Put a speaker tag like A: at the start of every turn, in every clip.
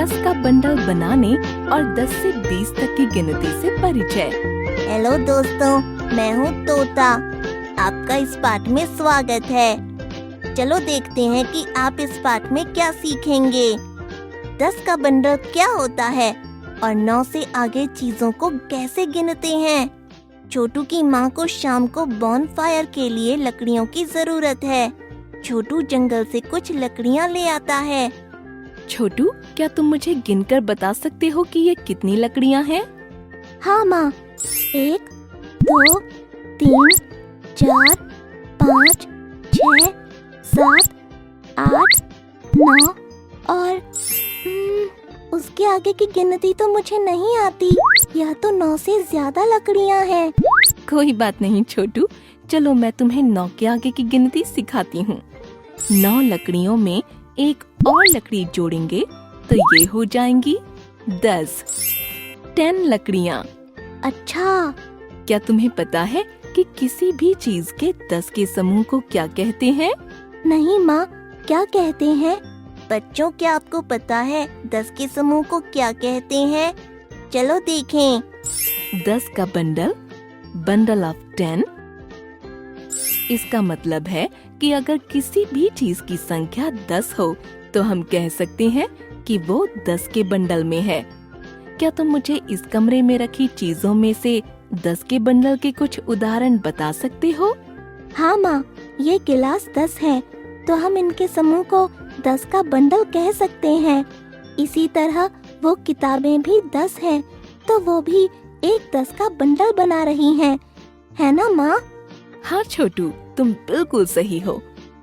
A: 10 का बंडल बनाने और 10 से 20 तक की गिनती से परिचय।
B: हेलो दोस्तों, मैं हूँ तोता। आपका इस पाठ में स्वागत है। चलो देखते हैं कि आप इस पाठ में क्या सीखेंगे। 10 का बंडल क्या होता है और 9 से आगे चीजों को कैसे गिनते हैं। छोटू की माँ को शाम को बॉनफायर के लिए लकड़ियों की जरूरत है। छोटू जंगल से कुछ लकड़ियाँ ले आता है।
A: छोटू, क्या तुम मुझे गिनकर बता सकते हो कि ये कितनी लकड़ियाँ हैं?
B: हाँ माँ, 1, 2, 3, 4, 5, 6, 7, 8, 9 और उसके आगे की गिनती तो मुझे नहीं आती। यह तो 9 से ज्यादा लकड़ियाँ हैं।
A: कोई बात नहीं छोटू, चलो मैं तुम्हें 9 के आगे की गिनती सिखाती हूँ। 9 लकड़ियों में एक और लकड़ी जोड़ेंगे तो ये हो जाएंगी 10 लकड़ियाँ।
B: अच्छा,
A: क्या तुम्हें पता है कि किसी भी चीज के 10 के समूह को क्या कहते हैं?
B: नहीं माँ, क्या कहते हैं? बच्चों, क्या आपको पता है 10 के समूह को क्या कहते हैं? चलो देखें।
A: 10 का बंडल ऑफ 10। इसका मतलब है कि अगर किसी भी चीज की संख्या 10 हो तो हम कह सकते हैं कि वो 10 के बंडल में है। क्या तुम मुझे इस कमरे में रखी चीजों में से 10 के बंडल के कुछ उदाहरण बता सकते हो?
B: हाँ माँ, ये गिलास 10 है तो हम इनके समूह को 10 का बंडल कह सकते हैं। इसी तरह वो किताबें भी 10 हैं तो वो भी एक 10 का बंडल बना रही हैं, है ना माँ?
A: हाँ छोटू, तुम बिल्कुल सही हो।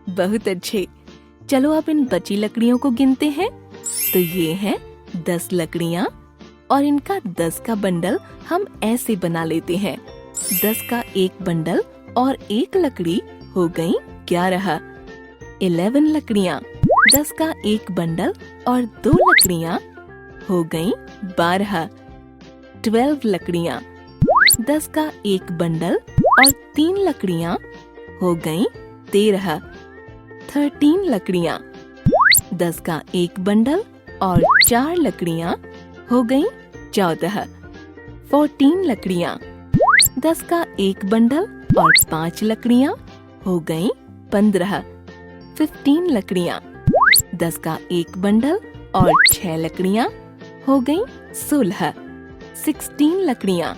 A: बहुत अच्छे। चलो अब इन बची लकड़ियों को गिनते हैं। तो ये हैं 10 लकड़ियाँ और इनका 10 का बंडल हम ऐसे बना लेते हैं। 10 का एक बंडल और एक लकड़ी हो गई 11। 11 लकड़ियाँ। 10 का एक बंडल और 2 लकड़ियाँ हो गई 12। 12 लकड़ियाँ। 10 का एक बंडल और 3 लकड़ियाँ हो गई 13। 13 लकड़ियाँ। 10 का एक बंडल और 4 लकड़ियाँ हो गई 14। 14 लकड़ियाँ। 10 का एक बंडल और 5 लकड़ियाँ हो गई 15। 15 लकड़ियाँ। 10 का एक बंडल और 6 लकड़ियाँ हो गई 16। 16 लकड़ियाँ।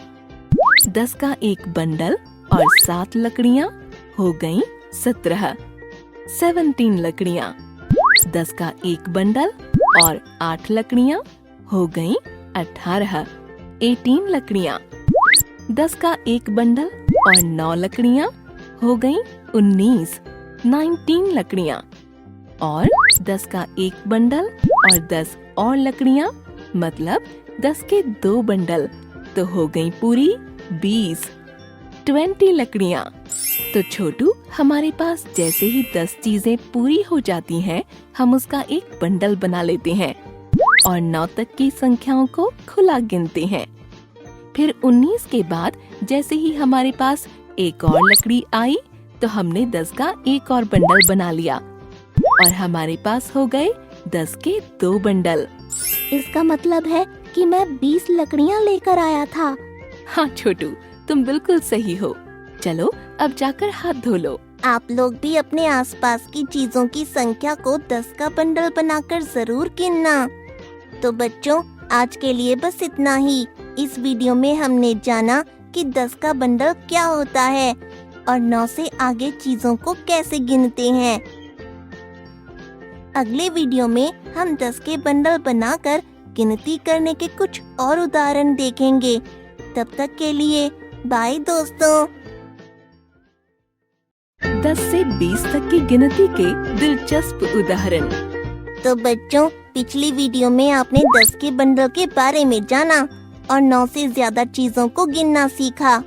A: 10 का एक बंडल और 7 लकड़ियाँ हो गई 17। 17 लकड़ियाँ। 10 का एक बंडल और 8 लकड़ियाँ हो गई 18। 18 लकड़ियाँ। 10 का एक बंडल और 9 लकड़ियाँ हो गई 19। 19 लकड़ियाँ। और 10 का एक बंडल और 10 और लकड़ियाँ, मतलब 10 के 2 बंडल तो हो गई पूरी 20। 20 लकड़ियाँ। तो छोटू, हमारे पास जैसे ही 10 चीजें पूरी हो जाती हैं, हम उसका एक बंडल बना लेते हैं और 9 तक की संख्याओं को खुला गिनते हैं। फिर 19 के बाद जैसे ही हमारे पास एक और लकड़ी आई तो हमने 10 का एक और बंडल बना लिया और हमारे पास हो गए 10 के 2 बंडल।
B: इसका मतलब है कि मैं 20 लकड़ियाँ लेकर आया था।
A: हाँ छोटू, तुम बिल्कुल सही हो। चलो अब जाकर हाथ धो लो।
B: आप लोग भी अपने आसपास की चीजों की संख्या को 10 का बंडल बनाकर जरूर गिनना। तो बच्चों, आज के लिए बस इतना ही। इस वीडियो में हमने जाना कि 10 का बंडल क्या होता है और 9 से आगे चीजों को कैसे गिनते हैं। अगले वीडियो में हम 10 के बंडल बनाकर गिनती करने के कुछ और उदाहरण देखेंगे। तब तक के लिए बाय दोस्तों।
A: 10 से 20 तक की गिनती के दिलचस्प उदाहरण।
B: तो बच्चों, पिछली वीडियो में आपने 10 के बंडल के बारे में जाना और 9 से ज्यादा चीजों को गिनना सीखा।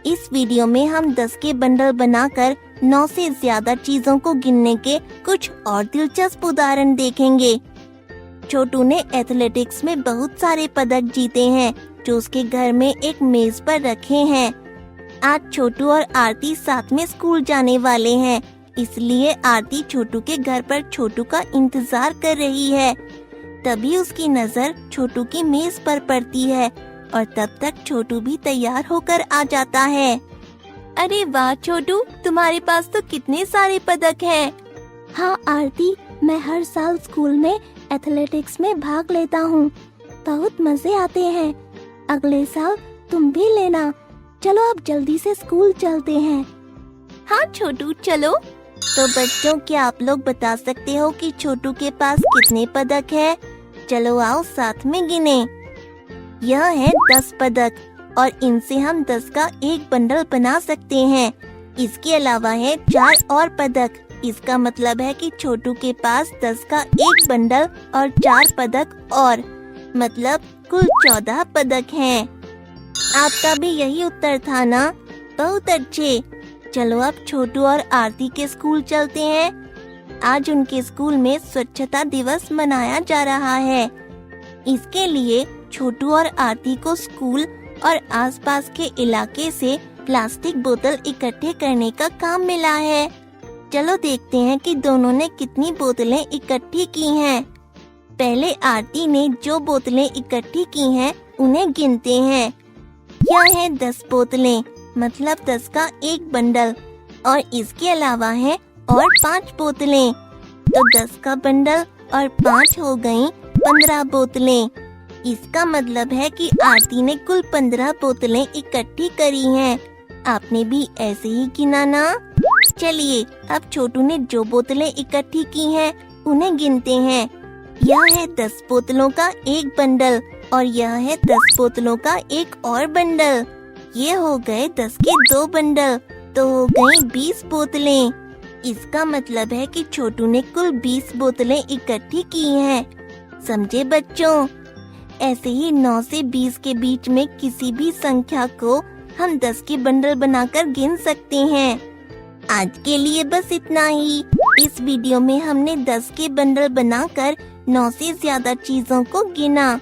B: इस वीडियो में हम 10 के बंडल बनाकर 9 से ज्यादा चीजों को गिनने के कुछ और दिलचस्प उदाहरण देखेंगे। छोटू ने एथलेटिक्स में बहुत सारे पदक जीते हैं जो उसके घर में एक मेज पर रखे हैं। आज छोटू और आरती साथ में स्कूल जाने वाले हैं, इसलिए आरती छोटू के घर पर छोटू का इंतजार कर रही है। तभी उसकी नजर छोटू की मेज पर पड़ती है और तब तक छोटू भी तैयार होकर आ जाता है।
A: अरे वाह छोटू, तुम्हारे पास तो कितने सारे पदक हैं।
B: हाँ आरती, मैं हर साल स्कूल में एथलेटिक्स में भाग लेता हूँ। बहुत मजे आते हैं। अगले साल तुम भी लेना। चलो अब जल्दी से स्कूल चलते हैं।
A: हाँ छोटू चलो।
B: तो बच्चों, क्या आप लोग बता सकते हो कि छोटू के पास कितने पदक है? चलो आओ साथ में गिने। यह है 10 पदक और इनसे हम 10 का एक बंडल बना सकते हैं। इसके अलावा है 4 और पदक। इसका मतलब है कि छोटू के पास 10 का एक बंडल और 4 पदक और मतलब कुल 14 पदक हैं। आपका भी यही उत्तर था ना? बहुत अच्छे। चलो अब छोटू और आरती के स्कूल चलते हैं। आज उनके स्कूल में स्वच्छता दिवस मनाया जा रहा है। इसके लिए छोटू और आरती को स्कूल और आसपास के इलाके से प्लास्टिक बोतल इकट्ठे करने का काम मिला है। चलो देखते हैं कि दोनों ने कितनी बोतलें इकट्ठी की हैं। पहले आरती ने जो बोतलें इकट्ठी की हैं उन्हें गिनते हैं। यह है 10 बोतलें, मतलब 10 का एक बंडल और इसके अलावा है और 5 बोतलें। तो 10 का बंडल और 5 हो गई 15 बोतलें। इसका मतलब है कि आरती ने कुल 15 बोतलें इकट्ठी करी हैं। आपने भी ऐसे ही गिना ना? चलिए अब छोटू ने जो बोतलें इकट्ठी की हैं उन्हें गिनते हैं। यह है 10 बोतलों का एक बंडल और यह है 10 बोतलों का एक और बंडल। ये हो गए 10 के 2 बंडल, तो हो गई 20 बोतलें। इसका मतलब है कि छोटू ने कुल 20 बोतलें इकट्ठी की हैं। समझे बच्चों? ऐसे ही 9 से 20 के बीच में किसी भी संख्या को हम 10 के बंडल बनाकर गिन सकते हैं। आज के लिए बस इतना ही। इस वीडियो में हमने 10 के बंडल बनाकर 9 से ज्यादा चीजों को गिना।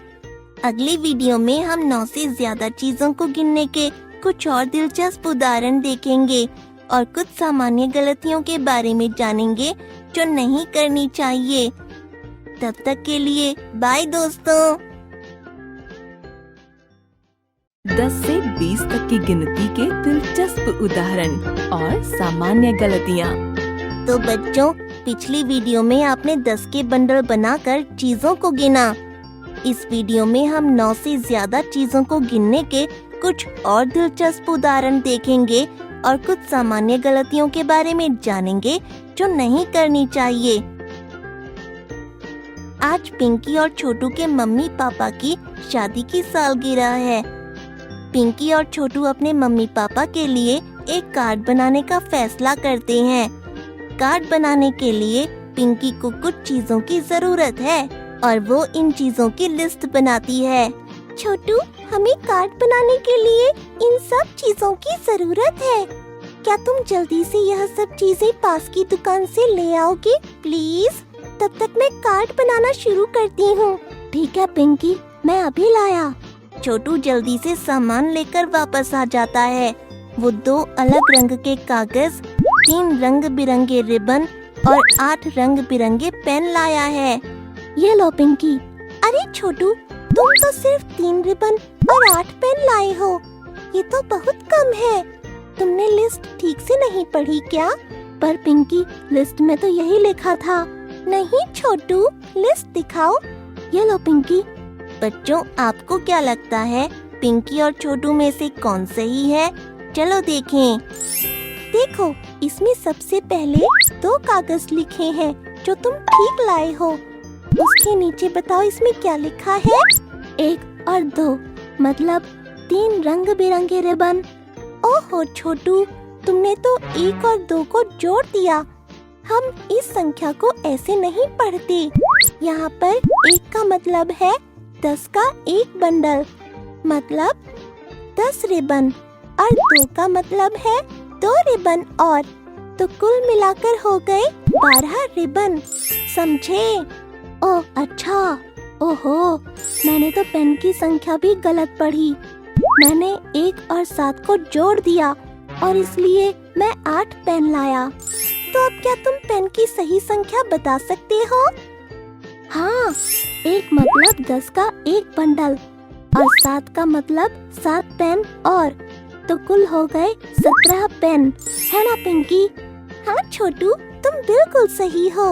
B: अगली वीडियो में हम 9 से ज्यादा चीजों को गिनने के कुछ और दिलचस्प उदाहरण देखेंगे और कुछ सामान्य गलतियों के बारे में जानेंगे जो नहीं करनी चाहिए। तब तक के लिए बाय दोस्तों।
A: 10 से 20 तक की गिनती के दिलचस्प उदाहरण और सामान्य गलतियाँ।
B: तो बच्चों, पिछली वीडियो में आपने 10 के बंडल बनाकर चीजों को गिना। इस वीडियो में हम 9 से ज्यादा चीजों को गिनने के कुछ और दिलचस्प उदाहरण देखेंगे और कुछ सामान्य गलतियों के बारे में जानेंगे जो नहीं करनी चाहिए। आज पिंकी और छोटू के मम्मी पापा की शादी की सालगिरह है। पिंकी और छोटू अपने मम्मी पापा के लिए एक कार्ड बनाने का फैसला करते हैं। कार्ड बनाने के लिए पिंकी को कुछ चीजों की जरूरत है और वो इन चीजों की लिस्ट बनाती है। छोटू, हमें कार्ड बनाने के लिए इन सब चीजों की जरूरत है। क्या तुम जल्दी से यह सब चीजें पास की दुकान से ले आओगे प्लीज? तब तक मैं कार्ड बनाना शुरू करती हूँ। ठीक है पिंकी, मैं अभी लाया। छोटू जल्दी से सामान लेकर वापस आ जाता है। वो 2 अलग रंग के कागज, 3 रंग बिरंगे रिबन और 8 रंग बिरंगे पेन लाया है। ये लो पिंकी। अरे छोटू, तुम तो सिर्फ 3 रिबन और 8 पेन लाए हो। ये तो बहुत कम है। तुमने लिस्ट ठीक से नहीं पढ़ी क्या? पर पिंकी, लिस्ट में तो यही लिखा था। नहीं छोटू, लिस्ट दिखाओ। ये लो पिंकी। बच्चों, आपको क्या लगता है पिंकी और छोटू में से कौन सही है? चलो देखें। देखो, इसमें सबसे पहले 2 कागज लिखे हैं जो तुम ठीक लाए हो। उसके नीचे बताओ इसमें क्या लिखा है? 1 और 2 मतलब 3 रंग बिरंगे रिबन। ओहो छोटू, तुमने तो 1 और 2 को जोड़ दिया। हम इस संख्या को ऐसे नहीं पढ़ते। यहाँ पर 1 का मतलब है 10 का एक बंडल, मतलब 10 रिबन, और 2 का मतलब है 2 रिबन और, तो कुल मिलाकर हो गए 12 रिबन। समझे? ओह अच्छा। ओहो, मैंने तो पेन की संख्या भी गलत पढ़ी। मैंने 1 और 7 को जोड़ दिया और इसलिए मैं 8 पेन लाया। तो अब क्या तुम पेन की सही संख्या बता सकते हो? हाँ, 1 मतलब 10 का एक बंडल और 7 का मतलब 7 पेन और तो कुल हो गए 17 पेन, है ना पिंकी? हाँ छोटू, तुम बिल्कुल सही हो।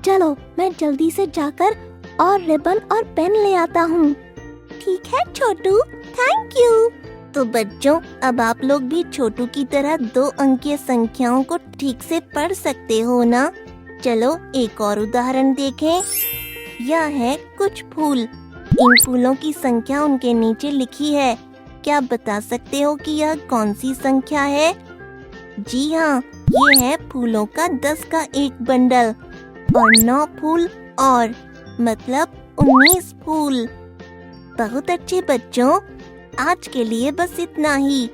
B: चलो मैं जल्दी से जाकर और रिबन और पेन ले आता हूँ। ठीक है छोटू, थैंक यू। तो बच्चों, अब आप लोग भी छोटू की तरह 2 अंकीय संख्याओं को ठीक से पढ़ सकते हो ना? चलो एक और उदाहरण देखें। यह है कुछ फूल। इन फूलों की संख्या उनके नीचे लिखी है। क्या आप बता सकते हो कि यह कौन सी संख्या है? जी हाँ, ये है फूलों का 10 का एक बंडल और 9 फूल और मतलब 19 फूल। बहुत अच्छे बच्चों, आज के लिए बस इतना ही।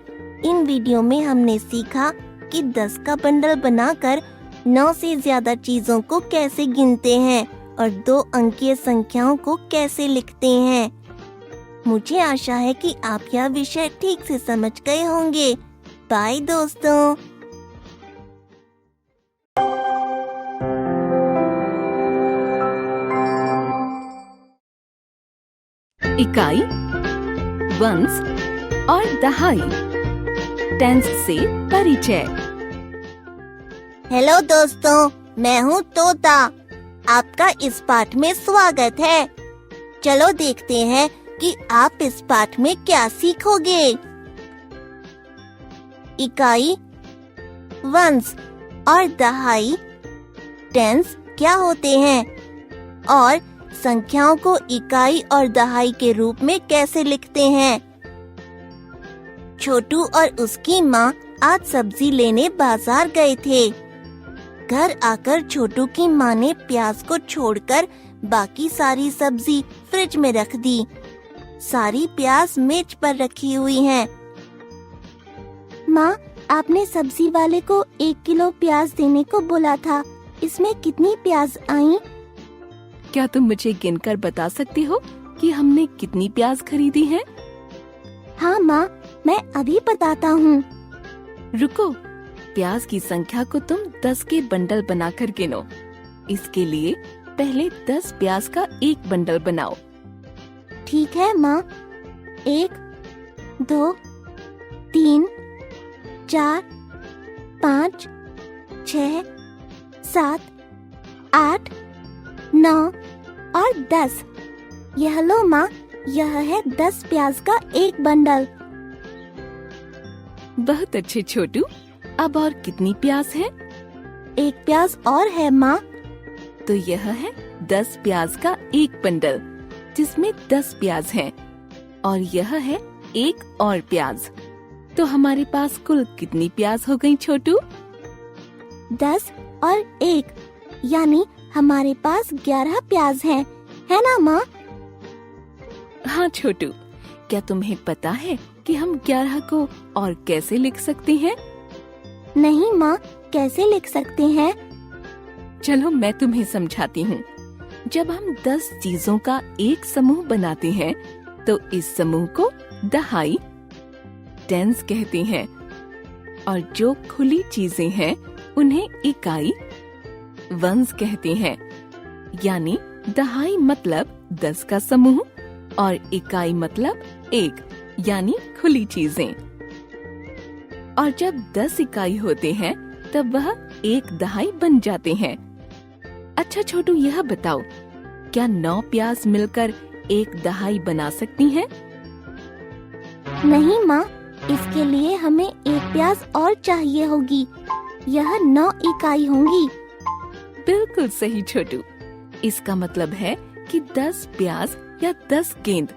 B: इन वीडियो में हमने सीखा कि 10 का बंडल बनाकर 9 से ज्यादा चीजों को कैसे गिनते हैं और 2 अंकीय संख्याओं को कैसे लिखते हैं। मुझे आशा है कि आप यह विषय ठीक से समझ गए होंगे। बाय दोस्तों।
A: इकाई, वंस और दहाई। टेंस से परिचय।
B: हेलो दोस्तों, मैं हूँ तोता। आपका इस पाठ में स्वागत है। चलो देखते हैं कि आप इस पाठ में क्या सीखोगे। इकाई, वंस और दहाई टेंस क्या होते हैं और संख्याओं को इकाई और दहाई के रूप में कैसे लिखते हैं। छोटू और उसकी माँ आज सब्जी लेने बाजार गए थे। घर आकर छोटू की माँ ने प्याज को छोड़कर बाकी सारी सब्जी फ्रिज में रख दी। सारी प्याज मेज पर रखी हुई हैं। माँ, आपने सब्जी वाले को 1 किलो प्याज देने को बोला था। इसमें कितनी प्याज आई?
A: क्या तुम मुझे गिनकर बता सकती हो कि हमने कितनी प्याज खरीदी है?
B: हाँ माँ, मैं अभी बताता हूँ।
A: रुको, प्याज की संख्या को तुम 10 के बंडल बनाकर गिनो। इसके लिए पहले 10 प्याज का एक बंडल बनाओ।
B: ठीक है माँ। 1, 2, 3, 4, 5, 6, 7, 8, 9 और 10। यह लो माँ, यह है 10 प्याज का एक बंडल।
A: बहुत अच्छे छोटू। अब और कितनी प्याज है?
B: 1 प्याज और है माँ।
A: तो यह है 10 प्याज का एक बंडल जिसमें 10 प्याज हैं और यह है 1 और प्याज। तो हमारे पास कुल कितनी प्याज हो गई छोटू?
B: 10 और 1 यानी हमारे पास 11 प्याज हैं, है ना माँ?
A: हाँ छोटू, क्या तुम्हें पता है कि हम 11 को और कैसे लिख सकते हैं?
B: नहीं माँ, कैसे लिख सकते हैं?
A: चलो मैं तुम्हें समझाती हूँ। जब हम 10 चीजों का एक समूह बनाते हैं तो इस समूह को दहाई, टेंस कहते हैं और जो खुली चीजें हैं उन्हें इकाई, वंस कहते हैं। यानी दहाई मतलब 10 का समूह और इकाई मतलब 1 यानी खुली चीजें। और जब 10 इकाई होते हैं तब वह 1 दहाई बन जाते हैं। अच्छा छोटू, यह बताओ, क्या 9 प्याज मिलकर 1 दहाई बना सकती हैं?
B: नहीं माँ, इसके लिए हमें 1 प्याज और चाहिए होगी। यह 9 इकाई होंगी।
A: बिल्कुल सही छोटू। इसका मतलब है कि 10 प्याज या 10 गेंद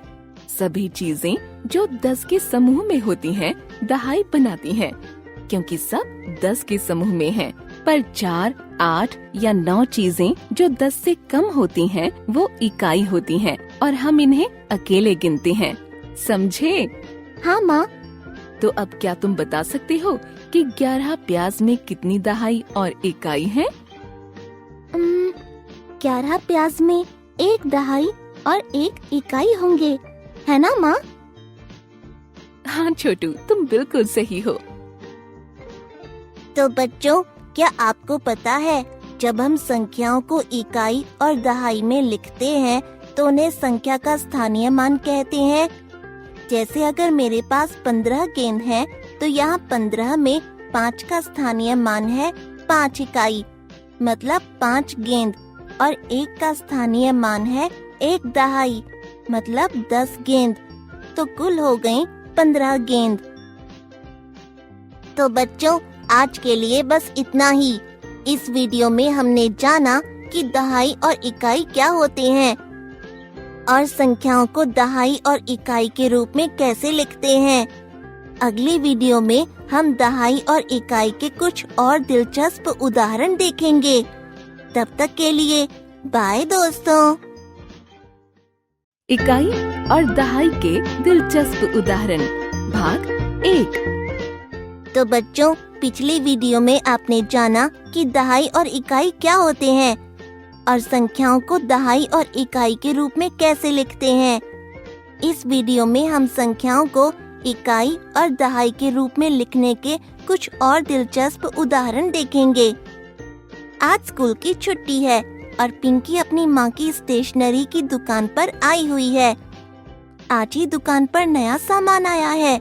A: सभी चीजें जो 10 के समूह में होती हैं दहाई बनाती हैं, क्योंकि सब 10 के समूह में हैं। पर 4, 8 या 9 चीजें जो 10 से कम होती हैं वो इकाई होती हैं और हम इन्हें अकेले गिनते हैं। समझे?
B: हाँ माँ।
A: तो अब क्या तुम बता सकते हो कि 11 प्याज में कितनी दहाई और इकाई है?
B: 11 प्याज में 1 दहाई और 1 इकाई होंगे, है ना माँ?
A: हाँ छोटू, तुम बिल्कुल सही हो।
B: तो बच्चों, क्या आपको पता है जब हम संख्याओं को इकाई और दहाई में लिखते हैं तो उन्हें संख्या का स्थानीय मान कहते हैं। जैसे अगर मेरे पास 15 गेंद है तो यहाँ 15 में 5 का स्थानीय मान है 5 इकाई, मतलब 5 गेंद, और 1 का स्थानीय मान है 1 दहाई, मतलब 10 गेंद। तो कुल हो गई 15 गेंद। तो बच्चों, आज के लिए बस इतना ही। इस वीडियो में हमने जाना कि दहाई और इकाई क्या होते हैं और संख्याओं को दहाई और इकाई के रूप में कैसे लिखते हैं। अगली वीडियो में हम दहाई और इकाई के कुछ और दिलचस्प उदाहरण देखेंगे। तब तक के लिए बाय दोस्तों।
A: इकाई और दहाई के दिलचस्प उदाहरण भाग 1।
B: तो बच्चों, पिछली वीडियो में आपने जाना कि दहाई और इकाई क्या होते हैं और संख्याओं को दहाई और इकाई के रूप में कैसे लिखते हैं। इस वीडियो में हम संख्याओं को इकाई और दहाई के रूप में लिखने के कुछ और दिलचस्प उदाहरण देखेंगे। आज स्कूल की छुट्टी है और पिंकी अपनी माँ की स्टेशनरी की दुकान पर आई हुई है। आज ही दुकान पर नया सामान आया है।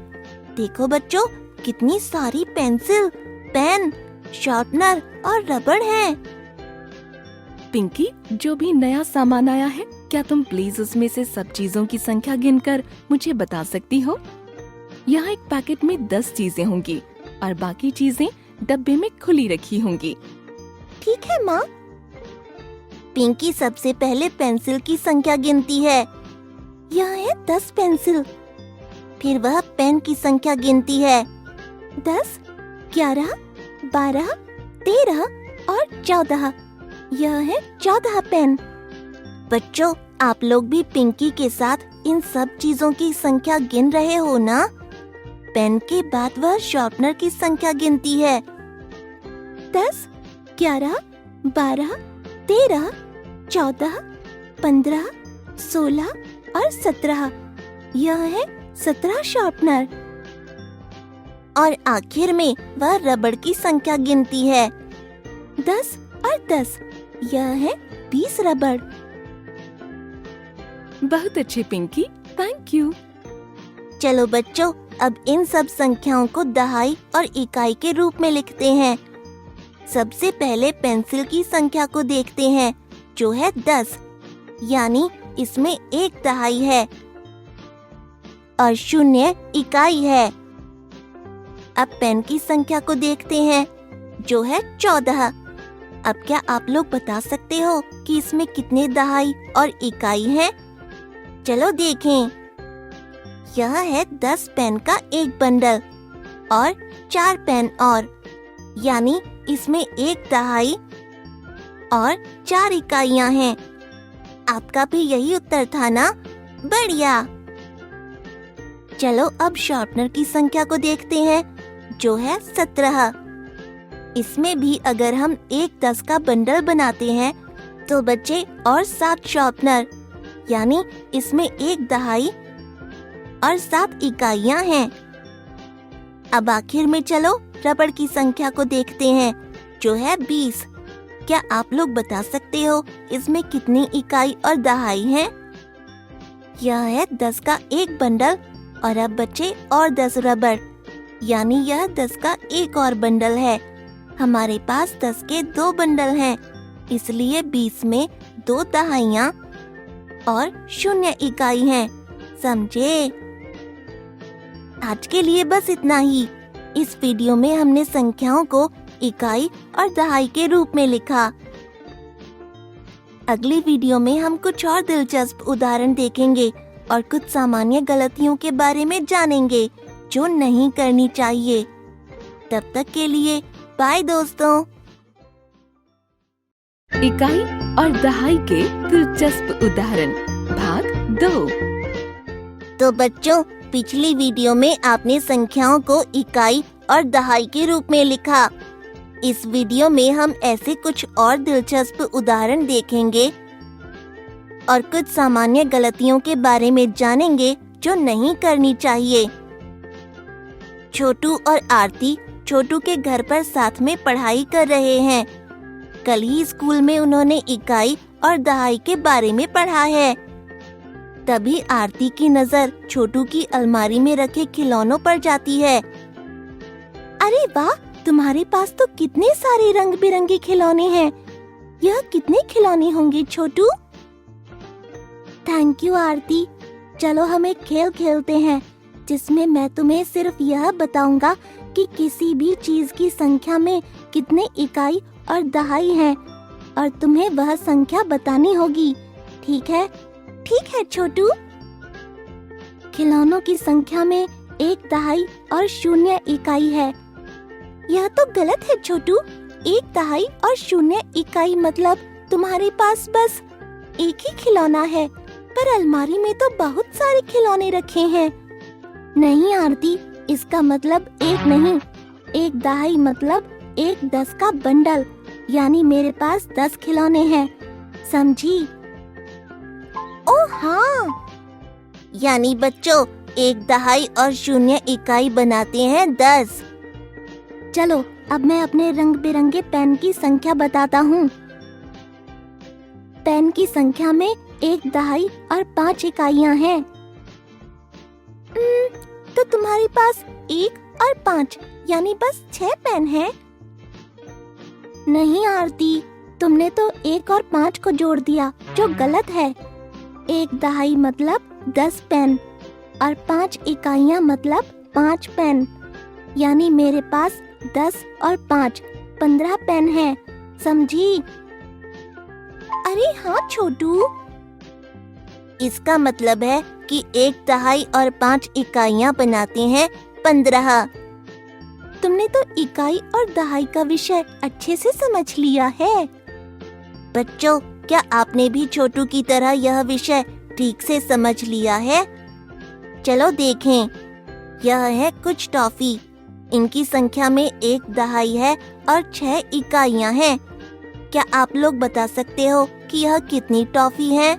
B: देखो बच्चों, कितनी सारी पेंसिल, पेन, शार्पनर और रबड़ हैं।
A: पिंकी, जो भी नया सामान आया है, क्या तुम प्लीज उसमें से सब चीजों की संख्या गिनकर मुझे बता सकती हो? यहाँ एक पैकेट में 10 चीजें होंगी और बाकी चीजें डब्बे में खुली रखी होंगी।
B: ठीक है माँ। पिंकी सबसे पहले पेंसिल की संख्या गिनती है। यह है 10 पेंसिल। फिर वह पेन की संख्या गिनती है। 10, 11, 12, 13 और 14। यह है 14 पेन। बच्चों, आप लोग भी पिंकी के साथ इन सब चीजों की संख्या गिन रहे हो ना? पेन के बाद वह शार्पनर की संख्या गिनती है। 10, 11, 12, 13, 14, 15, 16 और 17। यह है 17 शार्पनर। और आखिर में वह रबड़ की संख्या गिनती है। 10 और 10। यह है 20 रबड़।
A: बहुत अच्छे पिंकी, थैंक यू।
B: चलो बच्चों, अब इन सब संख्याओं को दहाई और इकाई के रूप में लिखते हैं। सबसे पहले पेंसिल की संख्या को देखते हैं, जो है 10, यानी इसमें 1 दहाई है और 0 इकाई है। अब पेन की संख्या को देखते हैं, जो है 14। अब क्या आप लोग बता सकते हो कि इसमें कितने दहाई और इकाई हैं? चलो देखें। यह है 10 पेन का एक बंडल और 4 पेन और, यानी इसमें 1 दहाई और 4 इकाइयां हैं। आपका भी यही उत्तर था ना? बढ़िया। चलो अब शार्पनर की संख्या को देखते हैं, जो है 17। इसमें भी अगर हम एक 10 का बंडल बनाते हैं तो बचे और 7 शार्पनर, यानी इसमें 1 दहाई और 7 इकाइयां हैं। अब आखिर में चलो रबड़ की संख्या को देखते हैं, जो है 20। क्या आप लोग बता सकते हो इसमें कितनी इकाई और दहाई हैं? यह है 10 का एक बंडल और अब बचे और 10 रबड़, यानी यह 10 का एक और बंडल है। हमारे पास 10 के 2 बंडल हैं, इसलिए 20 में 2 दहाइयाँ और 0 इकाई हैं। समझे? आज के लिए बस इतना ही। इस वीडियो में हमने संख्याओं को इकाई और दहाई के रूप में लिखा। अगली वीडियो में हम कुछ और दिलचस्प उदाहरण देखेंगे और कुछ सामान्य गलतियों के बारे में जानेंगे जो नहीं करनी चाहिए। तब तक के लिए बाय दोस्तों।
A: इकाई और दहाई के दिलचस्प उदाहरण भाग 2।
B: तो बच्चों, पिछली वीडियो में आपने संख्याओं को इकाई और दहाई के रूप में लिखा। इस वीडियो में हम ऐसे कुछ और दिलचस्प उदाहरण देखेंगे और कुछ सामान्य गलतियों के बारे में जानेंगे जो नहीं करनी चाहिए। छोटू और आरती छोटू के घर पर साथ में पढ़ाई कर रहे हैं। कल ही स्कूल में उन्होंने इकाई और दहाई के बारे में पढ़ा है। तभी आरती की नजर छोटू की अलमारी में रखे खिलौनों पर जाती है। अरे वाह, तुम्हारे पास तो कितने सारे रंग बिरंगे खिलौने हैं। यह कितने खिलौने होंगे छोटू? थैंक यू आरती। चलो हम एक खेल खेलते हैं जिसमें मैं तुम्हें सिर्फ यह बताऊंगा कि किसी भी चीज की संख्या में कितने इकाई और दहाई हैं और तुम्हें वह संख्या बतानी होगी। ठीक है? ठीक है छोटू। खिलौनों की संख्या में 1 दहाई और 0 इकाई है। यह तो गलत है छोटू। 1 दहाई और 0 इकाई मतलब तुम्हारे पास बस एक ही खिलौना है, पर अलमारी में तो बहुत सारे खिलौने रखे हैं। नहीं आरती, इसका मतलब 1 नहीं, 1 दहाई मतलब 1 10 का बंडल, यानी मेरे पास 10 खिलौने हैं, समझी? ओह हाँ, यानी बच्चों 1 दहाई और 0 इकाई बनाते हैं 10। चलो अब मैं अपने रंग बिरंगे पेन की संख्या बताता हूँ। पेन की संख्या में 1 दहाई और 5 इकाइयाँ हैं। तो तुम्हारे पास 1 और 5 यानी बस 6 पेन हैं। नहीं आरती, तुमने तो 1 और 5 को जोड़ दिया, जो गलत है। 1 दहाई मतलब 10 पेन और 5 इकाइयाँ मतलब 5 पेन, यानी मेरे पास 10 और 5 15 पेन हैं, समझी? अरे हाँ छोटू, इसका मतलब है कि 1 दहाई और 5 इकाइयाँ बनाते हैं 15। तुमने तो इकाई और दहाई का विषय अच्छे से समझ लिया है। बच्चों, क्या आपने भी छोटू की तरह यह विषय ठीक से समझ लिया है? चलो देखें, यह है कुछ टॉफी। इनकी संख्या में 1 दहाई है और 6 इकाइयाँ हैं। क्या आप लोग बता सकते हो कि यह कितनी टॉफी है?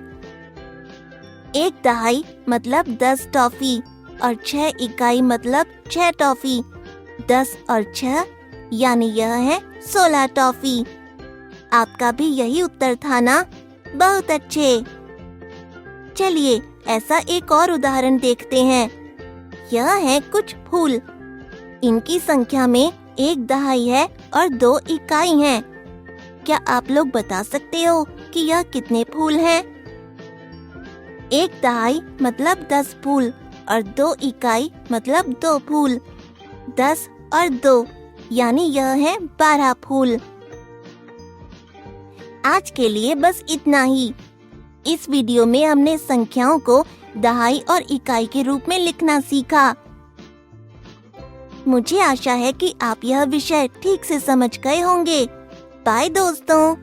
B: 1 दहाई मतलब 10 टॉफी और 6 इकाई मतलब 6 टॉफी। 10 और 6 यानी यह है 16 टॉफी। आपका भी यही उत्तर था ना? बहुत अच्छे। चलिए ऐसा एक और उदाहरण देखते हैं। यह है कुछ फूल। इनकी संख्या में 1 दहाई है और 2 इकाई हैं। क्या आप लोग बता सकते हो कि यह कितने फूल हैं? 1 दहाई मतलब 10 फूल और 2 इकाई मतलब 2 फूल। 10 और 2 यानी यह है 12 फूल। आज के लिए बस इतना ही। इस वीडियो में हमने संख्याओं को दहाई और इकाई के रूप में लिखना सीखा। मुझे आशा है कि आप यह विषय ठीक से समझ गए होंगे। बाय दोस्तों।